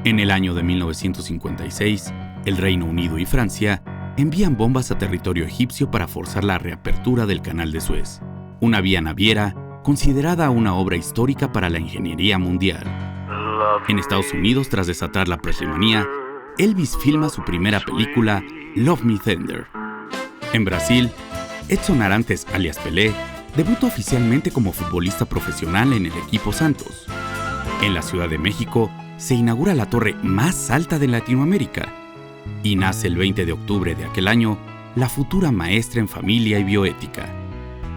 En el año de 1956, el Reino Unido y Francia envían bombas a territorio egipcio para forzar la reapertura del Canal de Suez, una vía naviera considerada una obra histórica para la ingeniería mundial. En Estados Unidos, tras desatar la preslemanía, Elvis filma su primera película, Love Me Tender. En Brasil, Edson Arantes, alias Pelé, debuta oficialmente como futbolista profesional en el equipo Santos. En la Ciudad de México, se inaugura la torre más alta de Latinoamérica y nace el 20 de octubre de aquel año la futura maestra en familia y bioética,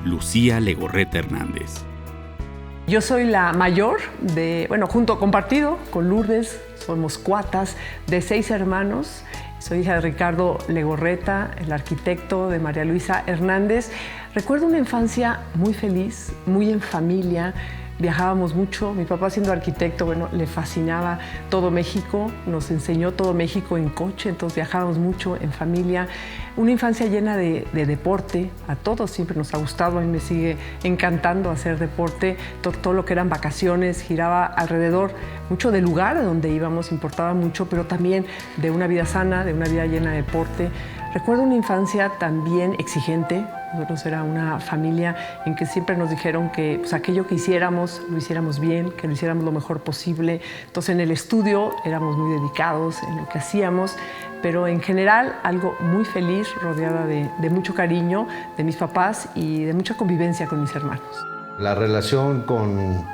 Lucía Legorreta Hernández. Yo soy la mayor compartido con Lourdes, somos cuatas de 6 hermanos. Soy hija de Ricardo Legorreta, el arquitecto, de María Luisa Hernández. Recuerdo una infancia muy feliz, muy en familia. Viajábamos mucho, mi papá siendo arquitecto, le fascinaba todo México, nos enseñó todo México en coche, entonces viajábamos mucho en familia. Una infancia llena de deporte, a todos siempre nos ha gustado, a mí me sigue encantando hacer deporte, todo lo que eran vacaciones giraba alrededor, mucho del lugar a donde íbamos, importaba mucho, pero también de una vida sana, de una vida llena de deporte. Recuerdo una infancia también exigente. Nosotros era una familia en que siempre nos dijeron que aquello que hiciéramos, lo hiciéramos bien, que lo hiciéramos lo mejor posible. Entonces en el estudio éramos muy dedicados en lo que hacíamos, pero en general algo muy feliz, rodeada de mucho cariño de mis papás y de mucha convivencia con mis hermanos. La relación con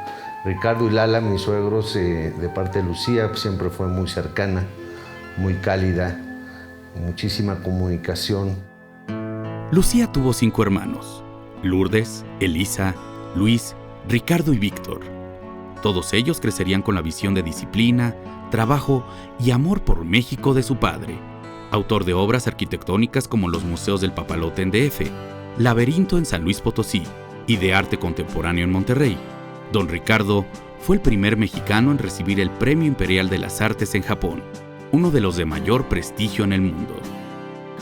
Ricardo y Lala, mis suegros, de parte de Lucía, siempre fue muy cercana, muy cálida, muchísima comunicación. Lucía tuvo 5 hermanos: Lourdes, Elisa, Luis, Ricardo y Víctor. Todos ellos crecerían con la visión de disciplina, trabajo y amor por México de su padre, autor de obras arquitectónicas como los Museos del Papalote en DF, Laberinto en San Luis Potosí y de Arte Contemporáneo en Monterrey. Don Ricardo fue el primer mexicano en recibir el Premio Imperial de las Artes en Japón, uno de los de mayor prestigio en el mundo.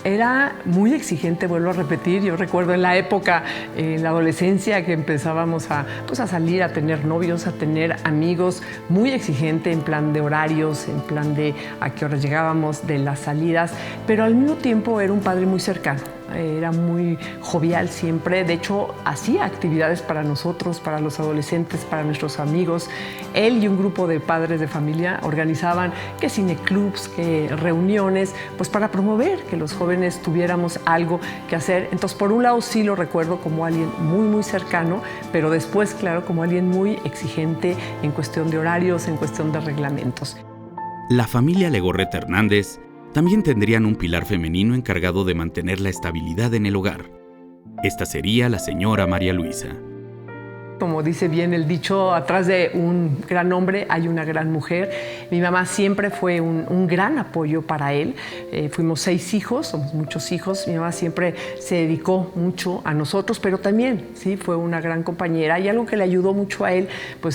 Era muy exigente, vuelvo a repetir. Yo recuerdo en la época, en la adolescencia, que empezábamos a salir, a tener novios, a tener amigos, muy exigente en plan de horarios, en plan de a qué horas llegábamos, de las salidas, pero al mismo tiempo era un padre muy cercano. Era muy jovial siempre, de hecho hacía actividades para nosotros, para los adolescentes, para nuestros amigos. Él y un grupo de padres de familia organizaban que cineclubs, que reuniones, para promover que los jóvenes tuviéramos algo que hacer. Entonces, por un lado sí lo recuerdo como alguien muy, muy cercano, pero después, claro, como alguien muy exigente en cuestión de horarios, en cuestión de reglamentos. La familia Legorreta Hernández también tendrían un pilar femenino encargado de mantener la estabilidad en el hogar. Esta sería la señora María Luisa. Como dice bien el dicho, atrás de un gran hombre hay una gran mujer. Mi mamá siempre fue un gran apoyo para él. Fuimos 6 hijos, somos muchos hijos. Mi mamá siempre se dedicó mucho a nosotros, pero también sí fue una gran compañera. Y algo que le ayudó mucho a él,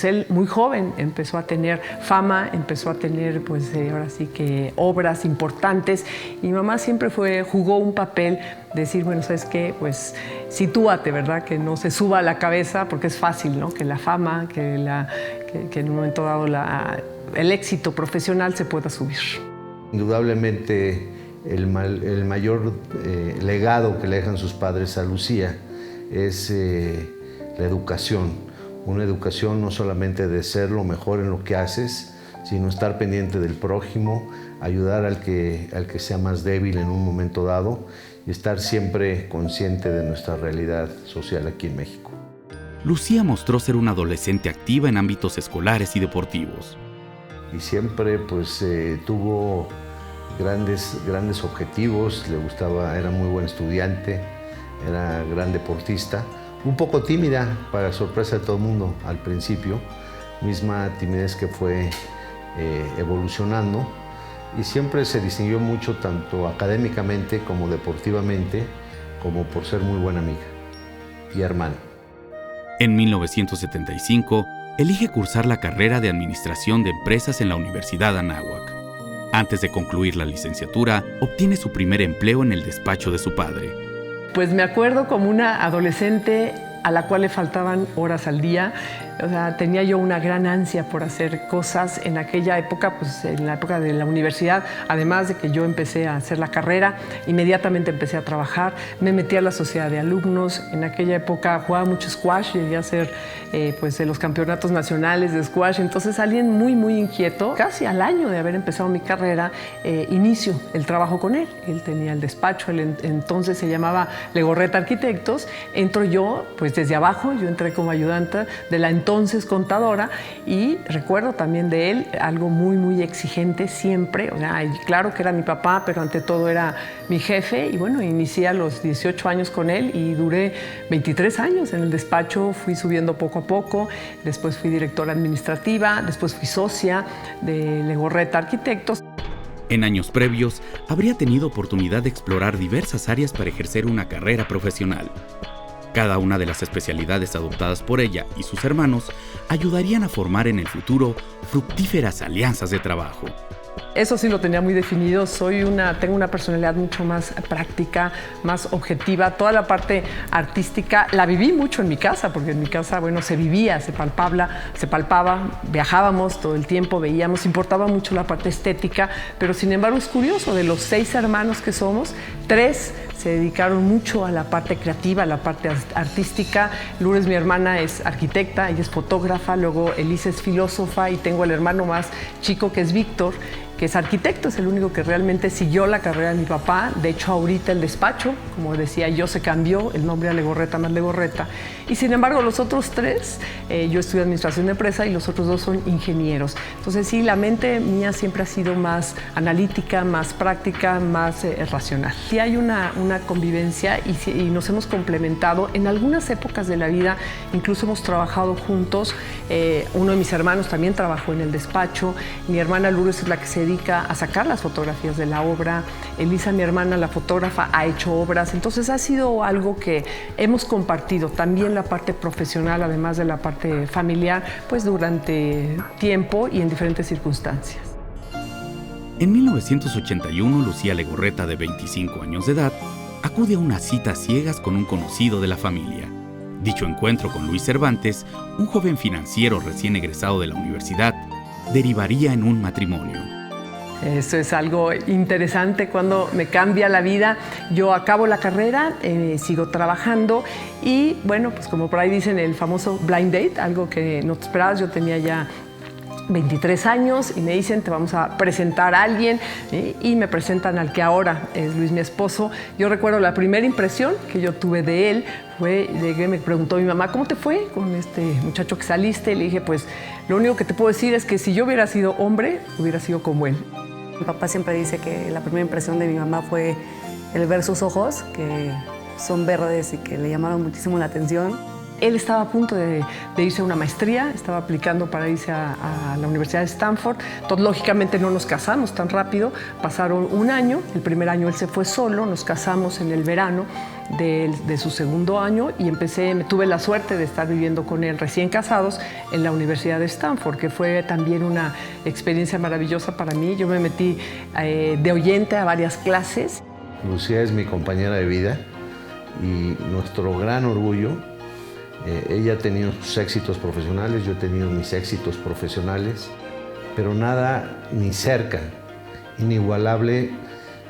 él muy joven empezó a tener fama, empezó a tener ahora sí que obras importantes. Y mi mamá siempre jugó un papel de decir, ¿sabes qué? Sitúate, ¿verdad? Que no se suba a la cabeza, porque es fácil, ¿no? Que la fama, que en un momento dado el éxito profesional se pueda subir. Indudablemente el mayor legado que le dejan sus padres a Lucía es la educación. Una educación no solamente de ser lo mejor en lo que haces, sino estar pendiente del prójimo, ayudar al que sea más débil en un momento dado y estar siempre consciente de nuestra realidad social aquí en México. Lucía mostró ser una adolescente activa en ámbitos escolares y deportivos. Y siempre tuvo grandes objetivos, le gustaba, era muy buen estudiante, era gran deportista, un poco tímida para sorpresa de todo el mundo al principio, misma timidez que fue evolucionando, y siempre se distinguió mucho tanto académicamente como deportivamente, como por ser muy buena amiga y hermana. En 1975, elige cursar la carrera de Administración de Empresas en la Universidad Anáhuac. Antes de concluir la licenciatura, obtiene su primer empleo en el despacho de su padre. Me acuerdo como una adolescente a la cual le faltaban horas al día. O sea, tenía yo una gran ansia por hacer cosas en aquella época, pues en la época de la universidad. Además de que yo empecé a hacer la carrera, inmediatamente empecé a trabajar, me metí a la sociedad de alumnos. En aquella época jugaba mucho squash, llegué a ser pues de los campeonatos nacionales de squash. Entonces, alguien muy, muy inquieto. Casi al año de haber empezado mi carrera, inicio el trabajo con él. Él tenía el despacho, entonces se llamaba Legorreta Arquitectos. Entro yo, pues desde abajo, yo entré como ayudante de la entonces contadora, y recuerdo también de él algo muy, muy exigente siempre. O sea, claro que era mi papá, pero ante todo era mi jefe. Y bueno, inicié a los 18 años con él y duré 23 años en el despacho. Fui subiendo poco a poco, después fui directora administrativa, después fui socia de Legorreta Arquitectos. En años previos, habría tenido oportunidad de explorar diversas áreas para ejercer una carrera profesional. Cada una de las especialidades adoptadas por ella y sus hermanos ayudarían a formar en el futuro fructíferas alianzas de trabajo. Eso sí lo tenía muy definido. Tengo una personalidad mucho más práctica, más objetiva. Toda la parte artística la viví mucho en mi casa, porque en mi casa, bueno, se vivía, se palpaba, viajábamos todo el tiempo, veíamos, importaba mucho la parte estética, pero sin embargo es curioso, de los 6 hermanos que somos, 3 se dedicaron mucho a la parte creativa, a la parte artística. Lourdes, mi hermana, es arquitecta, ella es fotógrafa, luego Elisa es filósofa, y tengo al hermano más chico, que es Víctor, que es arquitecto, es el único que realmente siguió la carrera de mi papá. De hecho, ahorita el despacho, como decía yo, se cambió el nombre a Legorreta más Legorreta. Y sin embargo, los otros 3, yo estudié administración de empresa y los otros 2 son ingenieros. Entonces sí, la mente mía siempre ha sido más analítica, más práctica, más racional. Sí hay una convivencia y nos hemos complementado. En algunas épocas de la vida incluso hemos trabajado juntos. Uno de mis hermanos también trabajó en el despacho. Mi hermana Lourdes es la que se dedica a sacar las fotografías de la obra. Elisa, mi hermana, la fotógrafa, ha hecho obras. Entonces ha sido algo que hemos compartido. También la parte profesional, además de la parte familiar, pues durante tiempo y en diferentes circunstancias. En 1981, Lucía Legorreta, de 25 años de edad, acude a una cita a ciegas con un conocido de la familia. Dicho encuentro con Luis Cervantes, un joven financiero recién egresado de la universidad, derivaría en un matrimonio. Eso es algo interesante cuando me cambia la vida. Yo acabo la carrera, sigo trabajando y bueno, pues como por ahí dicen, el famoso blind date, algo que no te esperabas. Yo tenía ya 23 años y me dicen, te vamos a presentar a alguien, y me presentan al que ahora es Luis, mi esposo. Yo recuerdo la primera impresión que yo tuve de él llegué, me preguntó mi mamá, ¿cómo te fue con este muchacho que saliste? Le dije, pues lo único que te puedo decir es que si yo hubiera sido hombre, hubiera sido como él. Mi papá siempre dice que la primera impresión de mi mamá fue el ver sus ojos, que son verdes y que le llamaron muchísimo la atención. Él estaba a punto de irse a una maestría, estaba aplicando para irse a la Universidad de Stanford. Entonces, lógicamente no nos casamos tan rápido, pasaron un año, el primer año él se fue solo, nos casamos en el verano de su segundo año y tuve la suerte de estar viviendo con él recién casados en la Universidad de Stanford, que fue también una experiencia maravillosa para mí. Yo me metí de oyente a varias clases. Lucía es mi compañera de vida y nuestro gran orgullo. Ella ha tenido sus éxitos profesionales, yo he tenido mis éxitos profesionales, pero nada ni cerca, inigualable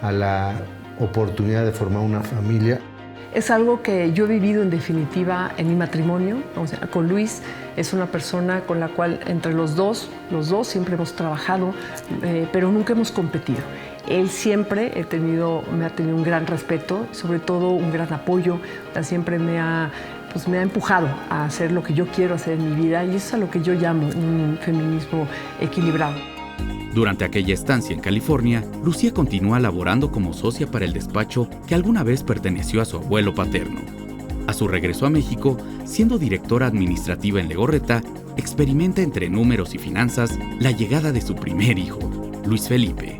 a la oportunidad de formar una familia. Es algo que yo he vivido en definitiva en mi matrimonio. O sea, con Luis es una persona con la cual entre los dos siempre hemos trabajado, pero nunca hemos competido. Él siempre me ha tenido un gran respeto, sobre todo un gran apoyo. O sea, siempre me ha empujado a hacer lo que yo quiero hacer en mi vida, y eso es a lo que yo llamo un feminismo equilibrado. Durante aquella estancia en California, Lucía continúa laborando como socia para el despacho que alguna vez perteneció a su abuelo paterno. A su regreso a México, siendo directora administrativa en Legorreta, experimenta entre números y finanzas la llegada de su primer hijo, Luis Felipe.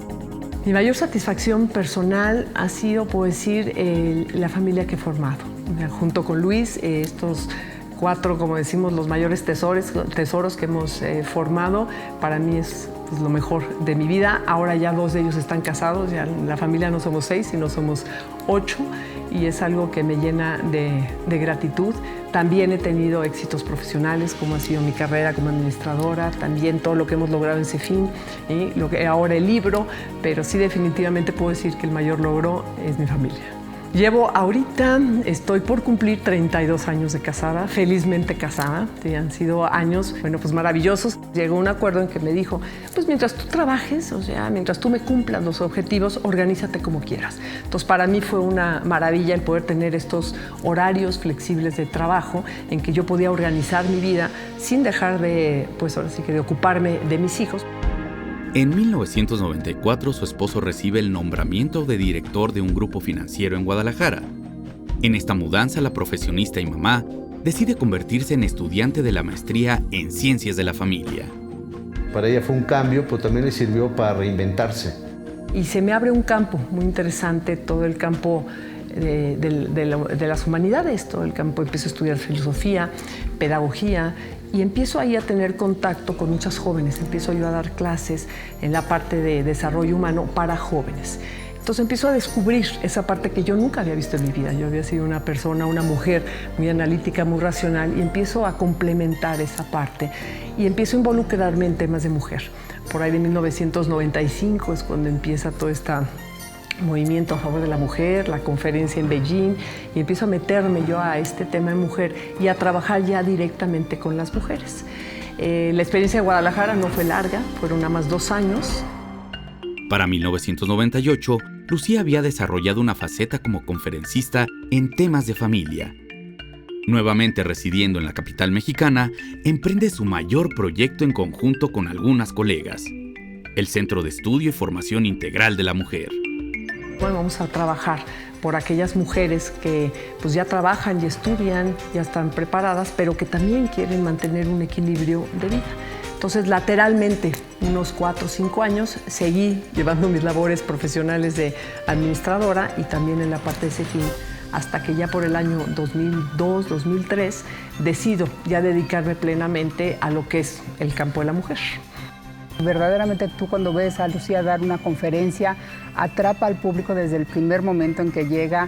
Mi mayor satisfacción personal ha sido, puedo decir, la familia que he formado. Junto con Luis, estos 4, como decimos, los mayores tesoros que hemos formado. Para mí es pues, lo mejor de mi vida. Ahora ya 2 de ellos están casados, ya en la familia no somos 6, sino somos 8, y es algo que me llena de gratitud. También he tenido éxitos profesionales, como ha sido mi carrera como administradora, también todo lo que hemos logrado en CEFIN, y ahora el libro, pero sí definitivamente puedo decir que el mayor logro es mi familia. Estoy por cumplir 32 años de casada, felizmente casada. Han sido años, pues maravillosos. Llegó a un acuerdo en que me dijo, pues mientras tú trabajes, o sea, mientras tú me cumplas los objetivos, organízate como quieras. Entonces, para mí fue una maravilla el poder tener estos horarios flexibles de trabajo en que yo podía organizar mi vida sin dejar de, pues ahora sí que de ocuparme de mis hijos. En 1994, su esposo recibe el nombramiento de director de un grupo financiero en Guadalajara. En esta mudanza, la profesionista y mamá decide convertirse en estudiante de la maestría en Ciencias de la Familia. Para ella fue un cambio, pero también le sirvió para reinventarse. Y se me abre un campo muy interesante, todo el campo de las humanidades, todo el campo. Empiezo a estudiar filosofía, pedagogía, y empiezo ahí a tener contacto con muchas jóvenes. Empiezo yo a dar clases en la parte de desarrollo humano para jóvenes. Entonces empiezo a descubrir esa parte que yo nunca había visto en mi vida. Yo había sido una persona, una mujer muy analítica, muy racional, y empiezo a complementar esa parte y empiezo a involucrarme en temas de mujer. Por ahí de 1995 es cuando empieza todo este movimiento a favor de la mujer, la conferencia en Beijing, y empiezo a meterme yo a este tema de mujer y a trabajar ya directamente con las mujeres. La experiencia de Guadalajara no fue larga, fueron nada más 2 años. Para 1998, Lucía había desarrollado una faceta como conferencista en temas de familia. Nuevamente residiendo en la capital mexicana, emprende su mayor proyecto en conjunto con algunas colegas, el Centro de Estudio y Formación Integral de la Mujer. Bueno, vamos a trabajar por aquellas mujeres que pues ya trabajan y estudian, ya están preparadas, pero que también quieren mantener un equilibrio de vida. Entonces, lateralmente, unos 4 o 5 años, seguí llevando mis labores profesionales de administradora y también en la parte de CEFIN, hasta que ya por el año 2002, 2003, decido ya dedicarme plenamente a lo que es el campo de la mujer. Verdaderamente tú cuando ves a Lucía dar una conferencia, atrapa al público desde el primer momento en que llega,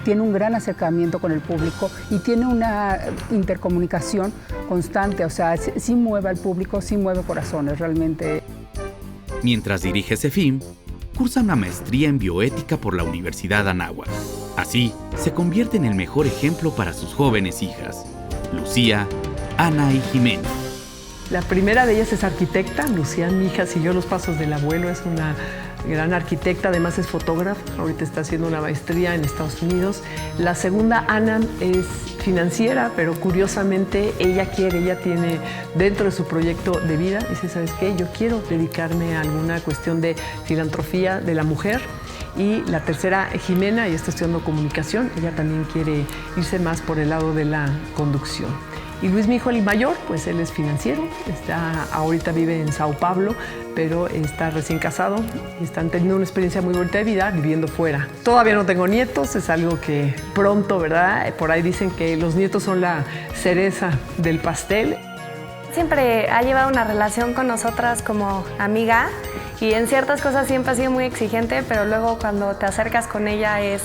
tiene un gran acercamiento con el público y tiene una intercomunicación constante, o sea, sí mueve al público, sí mueve corazones realmente. Mientras dirige CEFIN, cursa una maestría en bioética por la Universidad Anáhuac. Así, se convierte en el mejor ejemplo para sus jóvenes hijas, Lucía, Ana y Jimena. La primera de ellas es arquitecta. Lucía, mi hija, siguió los pasos del abuelo, es una gran arquitecta, además es fotógrafa, ahorita está haciendo una maestría en Estados Unidos. La segunda, Ana, es financiera, pero curiosamente ella tiene dentro de su proyecto de vida, dice, ¿sabes qué? Yo quiero dedicarme a alguna cuestión de filantropía de la mujer. Y la tercera, Jimena, ella está estudiando comunicación, ella también quiere irse más por el lado de la conducción. Y Luis, mi hijo, el mayor, pues él es financiero, ahorita vive en Sao Paulo, pero está recién casado y están teniendo una experiencia muy bonita de vida viviendo fuera. Todavía no tengo nietos, es algo que pronto, ¿verdad? Por ahí dicen que los nietos son la cereza del pastel. Siempre ha llevado una relación con nosotras como amiga y en ciertas cosas siempre ha sido muy exigente, pero luego cuando te acercas con ella es,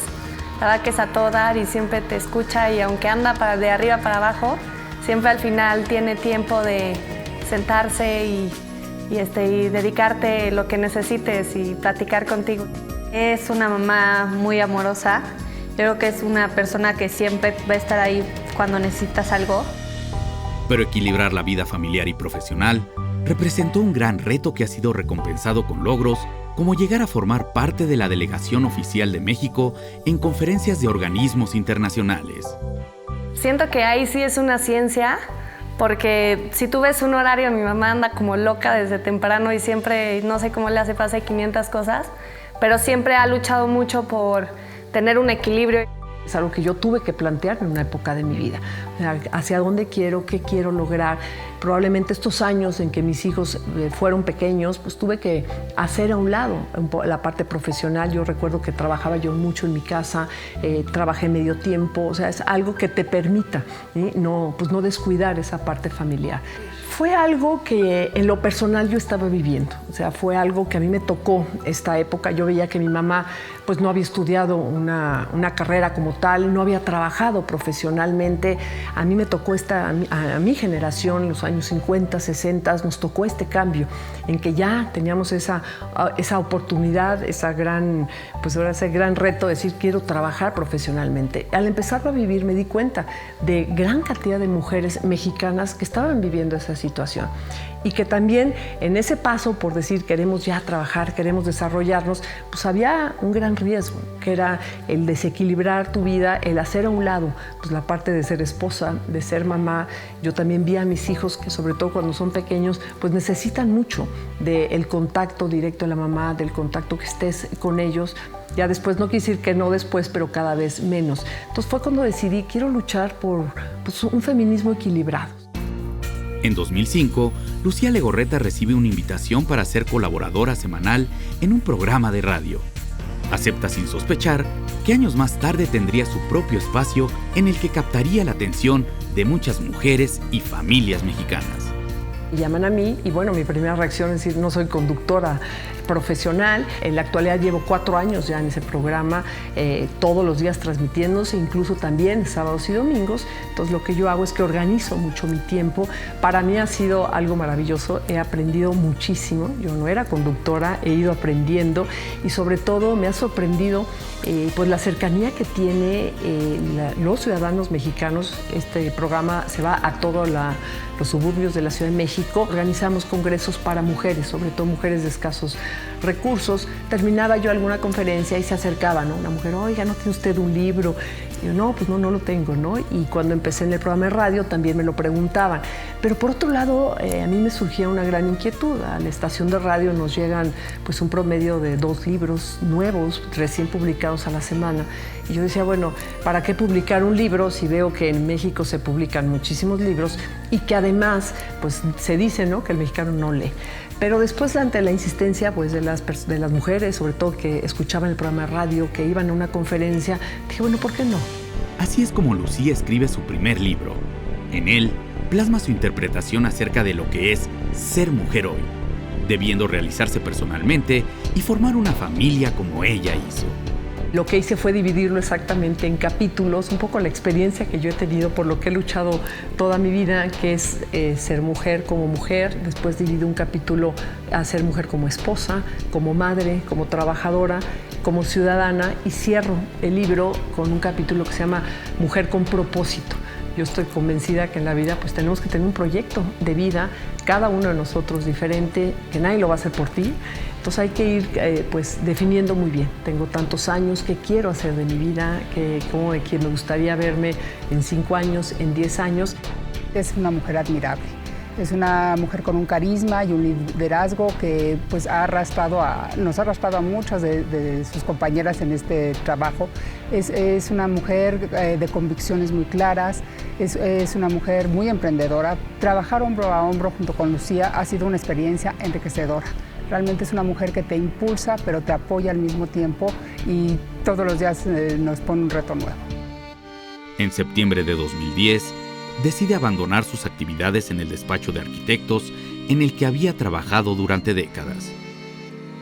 la verdad que es a todo dar y siempre te escucha y aunque anda de arriba para abajo, siempre al final tiene tiempo de sentarse y dedicarte lo que necesites y platicar contigo. Es una mamá muy amorosa. Yo creo que es una persona que siempre va a estar ahí cuando necesitas algo. Pero equilibrar la vida familiar y profesional representó un gran reto que ha sido recompensado con logros como llegar a formar parte de la delegación oficial de México en conferencias de organismos internacionales. Siento que ahí sí es una ciencia, porque si tú ves un horario, mi mamá anda como loca desde temprano y siempre, no sé cómo le hace, pasa 500 cosas, pero siempre ha luchado mucho por tener un equilibrio. Es algo que yo tuve que plantear en una época de mi vida. Hacia dónde quiero, qué quiero lograr. Probablemente estos años en que mis hijos fueron pequeños, pues tuve que hacer a un lado la parte profesional. Yo recuerdo que trabajaba yo mucho en mi casa, trabajé medio tiempo. O sea, es algo que te permita, ¿sí? No descuidar esa parte familiar. Fue algo que en lo personal yo estaba viviendo, o sea, fue algo que a mí me tocó esta época. Yo veía que mi mamá pues no había estudiado una carrera como tal, no había trabajado profesionalmente. A mí me tocó a mi generación, en los años 50, 60, nos tocó este cambio en que ya teníamos esa oportunidad, ese gran reto de decir quiero trabajar profesionalmente. Al empezar a vivir me di cuenta de gran cantidad de mujeres mexicanas que estaban viviendo esa situación y que también en ese paso por decir queremos ya trabajar, queremos desarrollarnos, pues había un gran riesgo, que era el desequilibrar tu vida, el hacer a un lado pues la parte de ser esposa, de ser mamá. Yo también vi a mis hijos que sobre todo cuando son pequeños pues necesitan mucho del contacto directo de la mamá, del contacto que estés con ellos. Ya después, no quiero decir que no después, pero cada vez menos. Entonces fue cuando decidí, quiero luchar por pues, un feminismo equilibrado. En 2005, Lucía Legorreta recibe una invitación para ser colaboradora semanal en un programa de radio. Acepta sin sospechar que años más tarde tendría su propio espacio en el que captaría la atención de muchas mujeres y familias mexicanas. Llaman a mí y bueno, mi primera reacción es decir, no soy conductora profesional. En la actualidad llevo 4 años ya en ese programa, todos los días transmitiéndose, incluso también sábados y domingos. Entonces lo que yo hago es que organizo mucho mi tiempo. Para mí ha sido algo maravilloso, he aprendido muchísimo. Yo no era conductora, he ido aprendiendo y sobre todo me ha sorprendido pues la cercanía que tiene los ciudadanos mexicanos. Este programa se va a todos los suburbios de la Ciudad de México. Organizamos congresos para mujeres, sobre todo mujeres de escasos recursos. Terminaba yo alguna conferencia y se acercaba, ¿no? Una mujer, oiga, ¿no tiene usted un libro? Y yo, no, pues no lo tengo, ¿no? Y cuando empecé en el programa de radio también me lo preguntaban. Pero por otro lado, a mí me surgía una gran inquietud. A la estación de radio nos llegan pues un promedio de 2 libros nuevos, recién publicados a la semana. Y yo decía, bueno, ¿para qué publicar un libro si veo que en México se publican muchísimos libros y que además pues se dice, ¿no?, que el mexicano no lee? Pero después, ante la insistencia pues, de las mujeres, sobre todo que escuchaban el programa de radio, que iban a una conferencia, dije, bueno, ¿por qué no? Así es como Lucía escribe su primer libro. En él, plasma su interpretación acerca de lo que es ser mujer hoy, debiendo realizarse personalmente y formar una familia como ella hizo. Lo que hice fue dividirlo exactamente en capítulos, un poco la experiencia que yo he tenido por lo que he luchado toda mi vida, que es ser mujer como mujer. Después divido un capítulo a ser mujer como esposa, como madre, como trabajadora, como ciudadana, y cierro el libro con un capítulo que se llama Mujer con propósito. Yo estoy convencida que en la vida pues tenemos que tener un proyecto de vida, cada uno de nosotros diferente, que nadie lo va a hacer por ti. Entonces hay que ir pues definiendo muy bien. Tengo tantos años, qué quiero hacer de mi vida, cómo me gustaría verme en 5 años, en 10 años. Es una mujer admirable. Es una mujer con un carisma y un liderazgo que pues, nos ha arrastrado a muchas de sus compañeras en este trabajo. Es una mujer de convicciones muy claras, es una mujer muy emprendedora. Trabajar hombro a hombro junto con Lucía ha sido una experiencia enriquecedora. Realmente es una mujer que te impulsa, pero te apoya al mismo tiempo y todos los días nos pone un reto nuevo. En septiembre de 2010, decide abandonar sus actividades en el despacho de arquitectos en el que había trabajado durante décadas.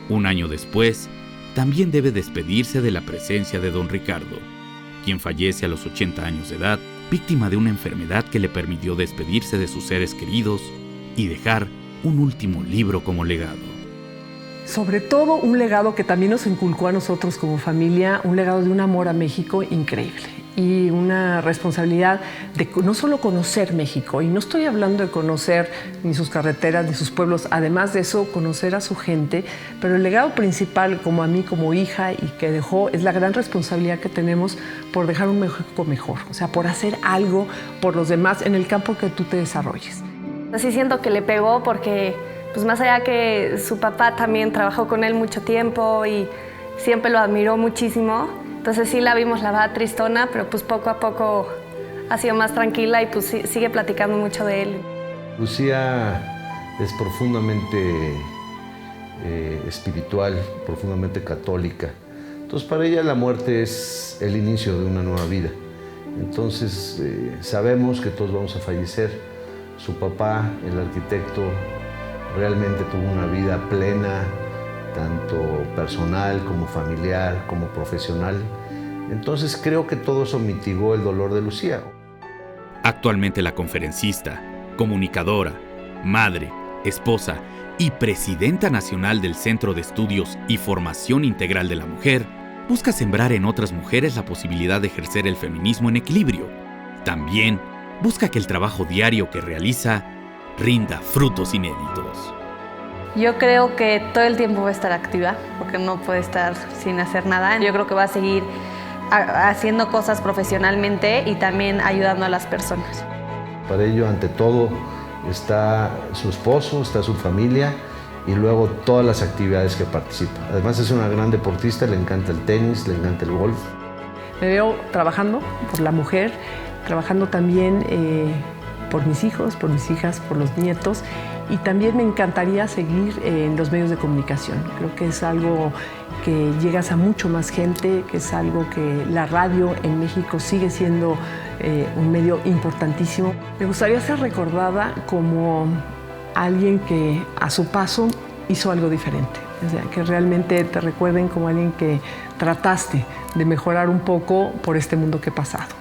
Un año después, también debe despedirse de la presencia de don Ricardo, quien fallece a los 80 años de edad, víctima de una enfermedad que le permitió despedirse de sus seres queridos y dejar un último libro como legado. Sobre todo un legado que también nos inculcó a nosotros como familia, un legado de un amor a México increíble y una responsabilidad de no solo conocer México, y no estoy hablando de conocer ni sus carreteras ni sus pueblos, además de eso conocer a su gente, pero el legado principal como a mí como hija y que dejó es la gran responsabilidad que tenemos por dejar un México mejor, o sea, por hacer algo por los demás en el campo que tú te desarrolles. Así siento que le pegó porque pues más allá que su papá también trabajó con él mucho tiempo y siempre lo admiró muchísimo, Entonces sí la vimos, la verdad, tristona, pero pues poco a poco ha sido más tranquila y pues sigue platicando mucho de él. Lucía es profundamente espiritual, profundamente católica. Entonces para ella la muerte es el inicio de una nueva vida. Entonces sabemos que todos vamos a fallecer. Su papá, el arquitecto, realmente tuvo una vida plena, tanto personal como familiar, como profesional. Entonces creo que todo eso mitigó el dolor de Lucía. Actualmente la conferencista, comunicadora, madre, esposa y presidenta nacional del Centro de Estudios y Formación Integral de la Mujer, busca sembrar en otras mujeres la posibilidad de ejercer el feminismo en equilibrio. También busca que el trabajo diario que realiza rinda frutos inéditos. Yo creo que todo el tiempo va a estar activa, porque no puede estar sin hacer nada. Yo creo que va a seguir haciendo cosas profesionalmente y también ayudando a las personas. Para ello, ante todo, está su esposo, está su familia y luego todas las actividades que participa. Además es una gran deportista, le encanta el tenis, le encanta el golf. Me veo trabajando por la mujer, trabajando también por mis hijos, por mis hijas, por los nietos, y también me encantaría seguir en los medios de comunicación. Creo que es algo que llegas a mucho más gente, que es algo que la radio en México sigue siendo un medio importantísimo. Me gustaría ser recordada como alguien que a su paso hizo algo diferente. O sea, que realmente te recuerden como alguien que trataste de mejorar un poco por este mundo que he pasado.